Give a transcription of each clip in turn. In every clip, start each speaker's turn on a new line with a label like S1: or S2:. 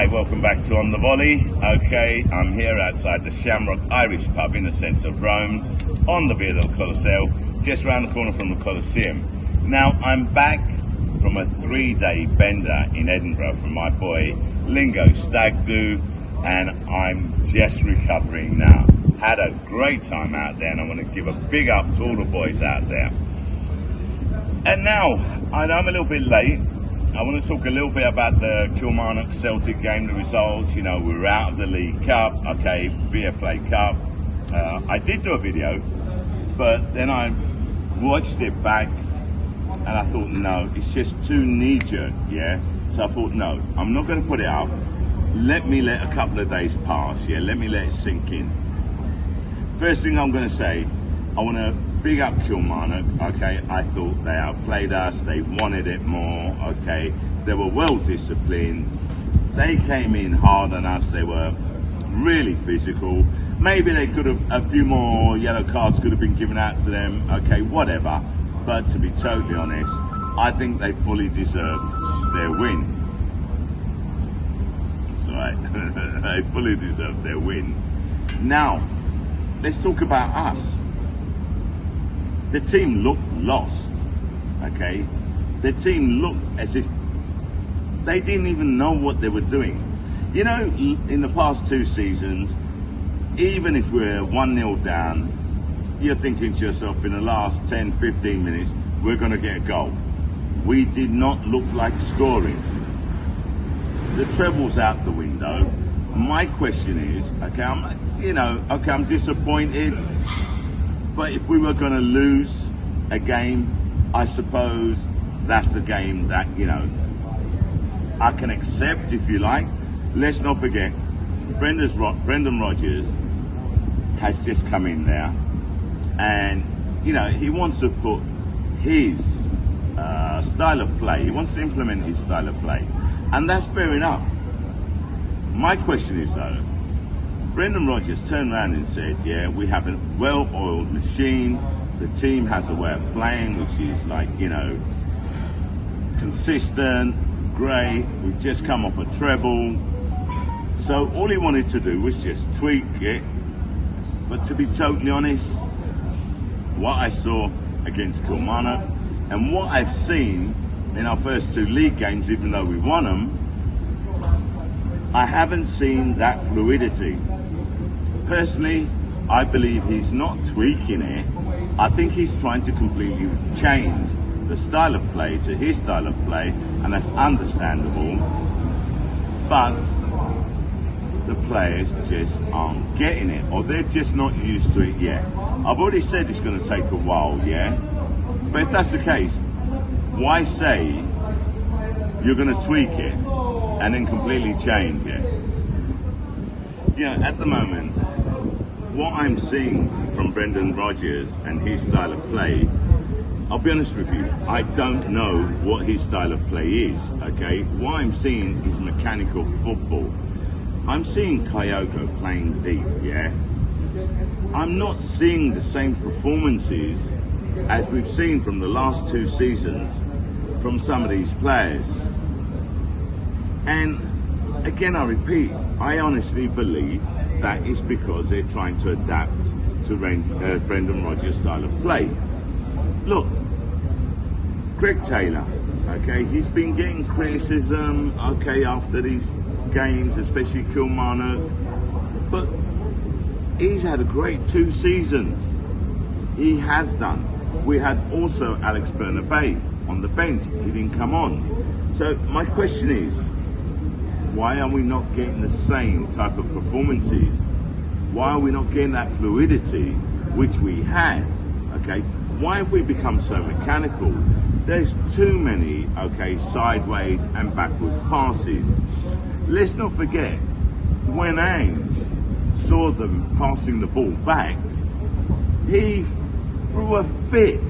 S1: Hi, welcome back to On the Volley. Okay, I'm here outside the Shamrock Irish pub in the centre of Rome, on the Via del Colosseo, just round the corner from the Colosseum. Now, I'm back from a 3-day bender in Edinburgh from my boy Lingo Stag Do, and I'm just recovering now. Had a great time out there, and I want to give a big up to all the boys out there. And now, I know I'm a little bit late. I want to talk a little bit about the Kilmarnock Celtic game, the results. You know, we were out of the League Cup, okay, Via Play Cup. I did do a video, but then I watched it back and I thought, no, it's just too knee-jerk, yeah? So I thought, no, I'm not going to put it up. Let me let a couple of days pass, yeah? Let me let it sink in. First thing I'm going to say, I want to big up Kilmarnock, okay? I thought they outplayed us, they wanted it more, okay? They were well disciplined. They came in hard on us, they were really physical. Maybe they could have, a few more yellow cards could have been given out to them, okay, whatever. But to be totally honest, I think they fully deserved their win. That's right, they fully deserved their win. Now, let's talk about us. The team looked lost, okay? The team looked as if they didn't even know what they were doing. You know, in the past 2 seasons, even if we're 1-0 down, you're thinking to yourself, in the last 10, 15 minutes, we're going to get a goal. We did not look like scoring. The treble's out the window. My question is, okay, I'm disappointed. But if we were going to lose a game, I suppose that's a game that, you know, I can accept, if you like. Let's not forget, Brendan Rodgers has just come in there, and, you know, he wants to put his style of play, he wants to implement his style of play, and that's fair enough. My question is, though, Brendan Rodgers turned around and said, yeah, we have a well-oiled machine. The team has a way of playing, which is like, you know, consistent, great. We've just come off a treble. So all he wanted to do was just tweak it. But to be totally honest, what I saw against Kilmarnock and what I've seen in our first 2 league games, even though we won them, I haven't seen that fluidity. Personally, I believe he's not tweaking it. I think he's trying to completely change the style of play to his style of play, and that's understandable. But the players just aren't getting it, or they're just not used to it yet. I've already said it's going to take a while, yeah? But if that's the case, why say you're going to tweak it and then completely change it? You know, at the moment, what I'm seeing from Brendan Rodgers and his style of play, I'll be honest with you, I don't know what his style of play is, okay? What I'm seeing is mechanical football. I'm seeing Kyogo playing deep, yeah? I'm not seeing the same performances as we've seen from the last 2 seasons from some of these players. And again, I repeat, I honestly believe that is because they're trying to adapt to Brendan Rodgers' style of play. Look, Greg Taylor, okay, he's been getting criticism, okay, after these games, especially Kilmarnock, but he's had a great 2 seasons. He has done. We had also Alex Bernabei on the bench. He didn't come on. So my question is, why are we not getting the same type of performances? Why are we not getting that fluidity which we had? Okay, why have we become so mechanical? There's too many, okay, sideways and backward passes. Let's not forget, when Ange saw them passing the ball back, he threw a fit.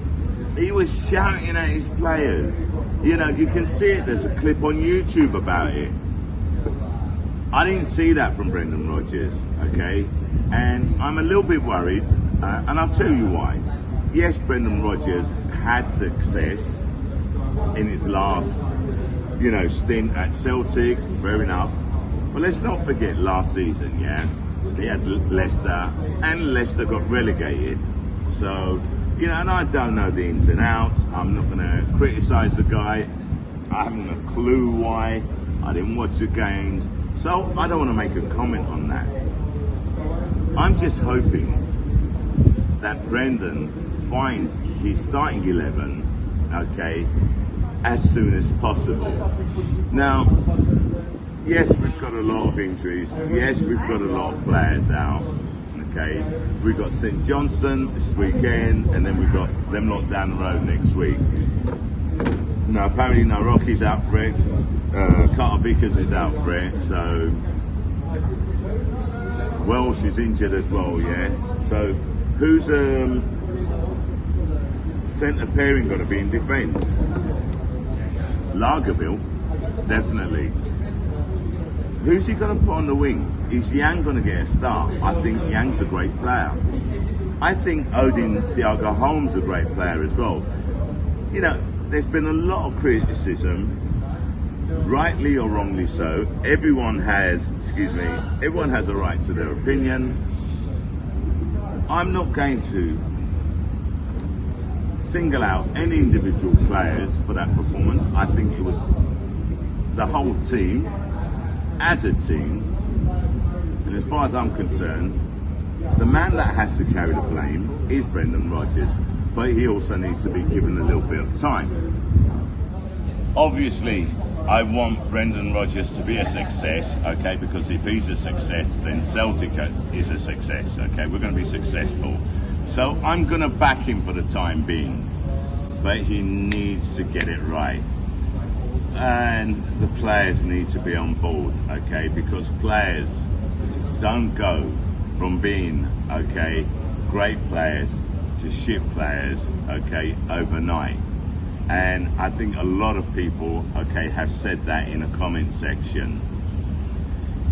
S1: He was shouting at his players. You know, you can see it, there's a clip on YouTube about it. I didn't see that from Brendan Rodgers, okay? And I'm a little bit worried, and I'll tell you why. Yes, Brendan Rodgers had success in his last, you know, stint at Celtic, fair enough. But let's not forget last season, yeah, he had Leicester, and Leicester got relegated. So, you know, and I don't know the ins and outs. I'm not going to criticise the guy. I haven't a clue why. I didn't watch the games. So I don't want to make a comment on that. I'm just hoping that Brendan finds his starting 11, okay, as soon as possible. Now, yes, we've got a lot of injuries. Yes, we've got a lot of players out. Okay, we've got St Johnstone this weekend, and then we've got them lot down the road next week. Now, apparently, Naroki's out for it. Carter Vickers is out for it. So, Welsh is injured as well. Yeah. So, who's centre pairing going to be in defence? Lagerbielke, definitely. Who's he going to put on the wing? Is Yang going to get a start? I think Yang's a great player. I think Odin Thiago Holm's a great player as well. You know, there's been a lot of criticism, rightly or wrongly so. Everyone has a right to their opinion. I'm not going to single out any individual players for that performance. I think it was the whole team, as a team, and as far as I'm concerned, the man that has to carry the blame is Brendan Rodgers, but he also needs to be given a little bit of time. Obviously, I want Brendan Rodgers to be a success, okay, because if he's a success, then Celtic is a success, okay, we're going to be successful. So I'm going to back him for the time being, but he needs to get it right. And the players need to be on board, okay, because players don't go from being, okay, great players to shit players, okay, overnight. And I think a lot of people, okay, have said that in a comment section.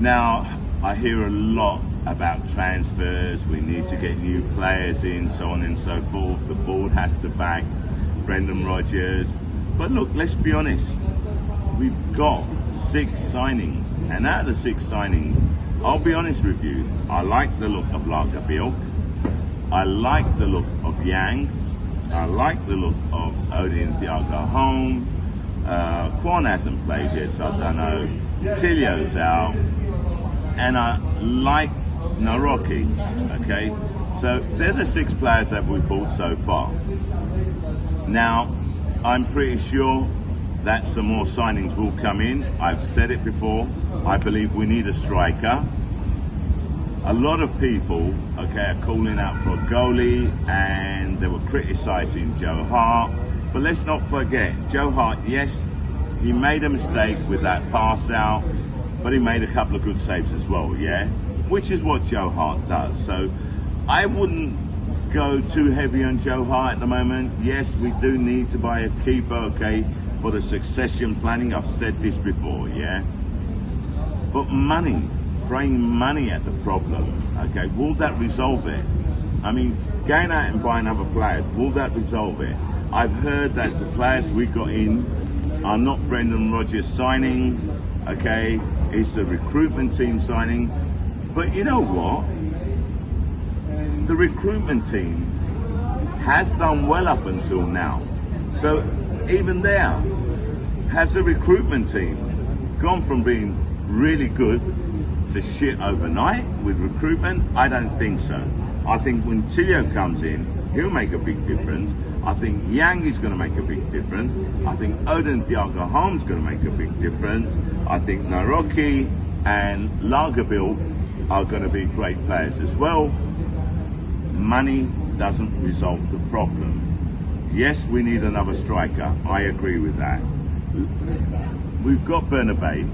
S1: Now, I hear a lot about transfers, we need to get new players in, so on and so forth. The board has to back Brendan Rodgers. But look, let's be honest, we've got 6 signings, and out of the 6 signings, I'll be honest with you, I like the look of Lagerbielke, I like the look of Yang, I like the look of Odin Thiago Holm. Quan hasn't played yet, so I don't know. Tilio's out, and I like Naroki, okay? So they're the 6 players that we've bought so far. Now, I'm pretty sure that some more signings will come in. I've said it before, I believe we need a striker. A lot of people, okay, are calling out for a goalie, and they were criticising Joe Hart. But let's not forget, Joe Hart, yes, he made a mistake with that pass out, but he made a couple of good saves as well, yeah? Which is what Joe Hart does. So I wouldn't go too heavy on Joe Hart at the moment. Yes, we do need to buy a keeper, okay, for the succession planning. I've said this before, yeah? But money, throwing money at the problem, okay, will that resolve it? I mean, going out and buying other players, will that resolve it? I've heard that the players we got in are not Brendan Rodgers signings, okay? It's the recruitment team signing. But you know what? The recruitment team has done well up until now. So even there, has the recruitment team gone from being really good to shit overnight with recruitment? I don't think so. I think when Tilio comes in, he'll make a big difference. I think Yang is going to make a big difference. I think Odin Thiago Holm's going to make a big difference. I think Naroki and Lagerbielke are going to be great players as well. Money doesn't resolve the problem. Yes, we need another striker. I agree with that. We've got Bernabé,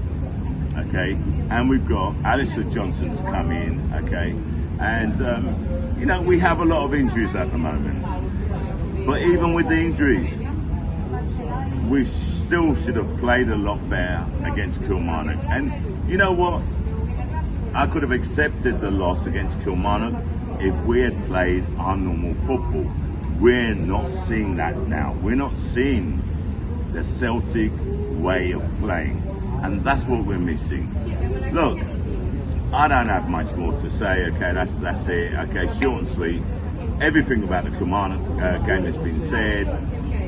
S1: okay, and we've got Alistair Johnson's come in, okay, and you know, we have a lot of injuries at the moment. But even with the injuries, we still should have played a lot better against Kilmarnock. And you know what? I could have accepted the loss against Kilmarnock if we had played our normal football. We're not seeing that now. We're not seeing the Celtic way of playing. and that's what we're missing. Look, I don't have much more to say. Okay, that's it. Okay, short and sweet. Everything about the Kilmarnock game has been said.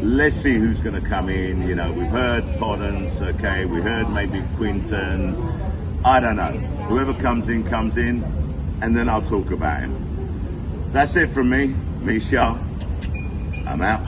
S1: Let's see who's going to come in. You know, we've heard Poddens. Okay, we heard maybe Quinton. I don't know. Whoever comes in, and then I'll talk about him. That's it from me, Shah. I'm out.